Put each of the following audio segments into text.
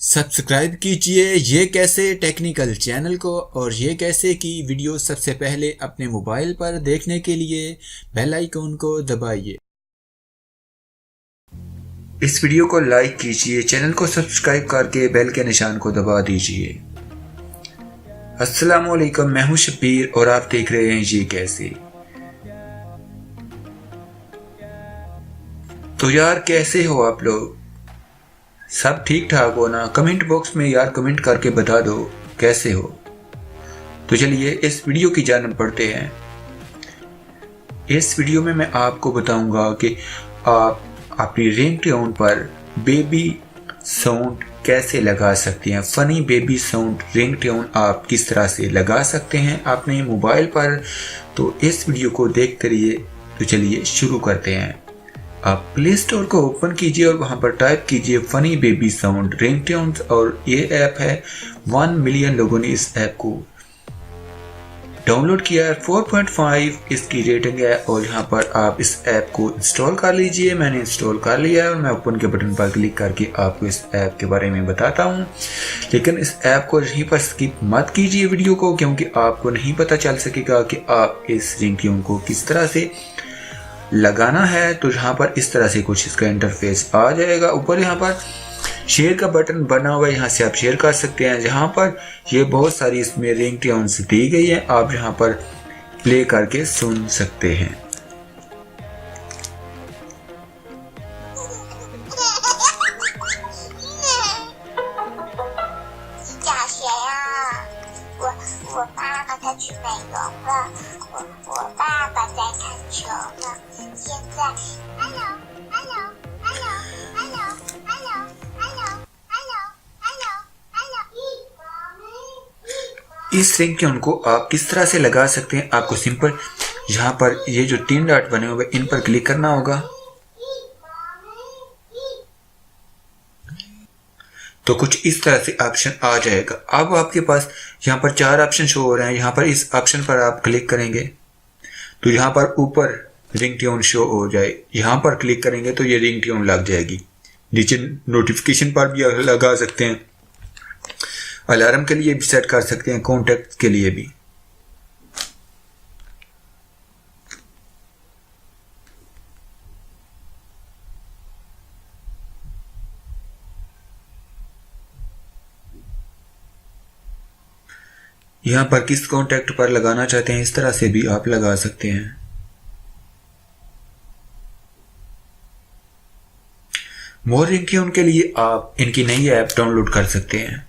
Subscribe कीजिए ये कैसे टेक्निकल चैनल को और ये कैसे की वीडियो सबसे पहले अपने मोबाइल पर देखने के लिए बेल आइकन को दबाइए। इस वीडियो को लाइक कीजिए, चैनल को सब्सक्राइब करके बेल के निशान को दबा दीजिए। अस्सलाम वालेकुम, मैं हूं शब्बीर और आप देख रहे हैं ये कैसे। तो यार कैसे हो आप लोग, सब ठीक ठाक हो ना? कमेंट बॉक्स में यार कमेंट करके बता दो कैसे हो। तो चलिए इस वीडियो की जानब पढ़ते हैं। इस वीडियो में मैं आपको बताऊंगा कि आप अपनी रिंगटोन पर बेबी साउंड कैसे लगा सकते हैं। फनी बेबी साउंड रिंगटोन आप किस तरह से लगा सकते हैं अपने मोबाइल पर। तो इस वीडियो को देखते रहिए। तो चलिए शुरू करते हैं। आप प्ले स्टोर को ओपन कीजिए और वहां पर टाइप कीजिए फनी बेबी साउंड रिंगटोन्स और ये ऐप है। 1 मिलियन लोगों ने इस ऐप को डाउनलोड किया है। 4.5 इसकी रेटिंग है और यहाँ पर आप इस ऐप को इंस्टॉल कर लीजिए। मैंने इंस्टॉल कर लिया है और मैं ओपन के बटन पर क्लिक करके आपको इस ऐप के बारे में बताता हूँ। लेकिन इस ऐप को यहीं पर स्किप मत कीजिए वीडियो को, क्योंकि आपको नहीं पता चल सकेगा कि आप इस रिंगटोन को किस तरह से लगाना है। तो यहाँ पर इस तरह से कुछ इसका इंटरफेस आ जाएगा। ऊपर यहाँ पर शेयर का बटन बना हुआ है, यहाँ से आप शेयर कर सकते हैं। जहाँ पर ये बहुत सारी इसमें रिंगटोन्स दी गई है, आप यहाँ पर प्ले करके सुन सकते हैं। इस रिंगटोन को आप किस तरह से लगा सकते हैं, आपको सिंपल यहाँ पर ये जो 3 डॉट बने हुए इन पर क्लिक करना होगा। तो कुछ इस तरह से ऑप्शन आ जाएगा। अब आपके पास यहाँ पर 4 ऑप्शन शो हो रहे हैं। यहाँ पर इस ऑप्शन पर आप क्लिक करेंगे तो यहाँ पर ऊपर रिंगटोन शो हो जाए। यहाँ पर क्लिक करेंगे तो ये रिंगटोन लग जाएगी। नीचे नोटिफिकेशन पर भी लगा सकते हैं, अलार्म के लिए भी सेट कर सकते हैं, कॉन्टैक्ट के लिए भी। यहाँ पर किस कॉन्टैक्ट पर लगाना चाहते हैं इस तरह से भी आप लगा सकते हैं। मोर रिंगटोन के लिए आप इनकी नई ऐप डाउनलोड कर सकते हैं।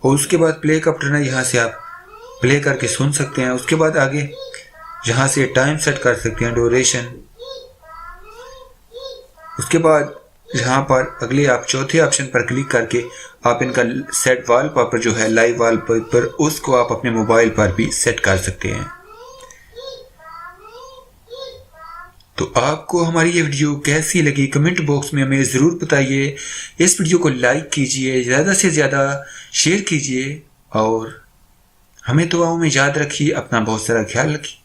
और उसके बाद प्ले का बटन है, यहाँ से आप प्ले करके सुन सकते हैं। उसके बाद आगे यहाँ से टाइम सेट कर सकते हैं, ड्यूरेशन। उसके बाद यहाँ पर अगले आप चौथे ऑप्शन पर क्लिक करके आप इनका सेट वॉलपेपर जो है, लाइव वॉलपेपर, उसको आप अपने मोबाइल पर भी सेट कर सकते हैं। तो आपको हमारी ये वीडियो कैसी लगी कमेंट बॉक्स में हमें ज़रूर बताइए। इस वीडियो को लाइक कीजिए, ज़्यादा से ज़्यादा शेयर कीजिए और हमें दुआओं में याद रखिए। अपना बहुत सारा ख्याल रखिए।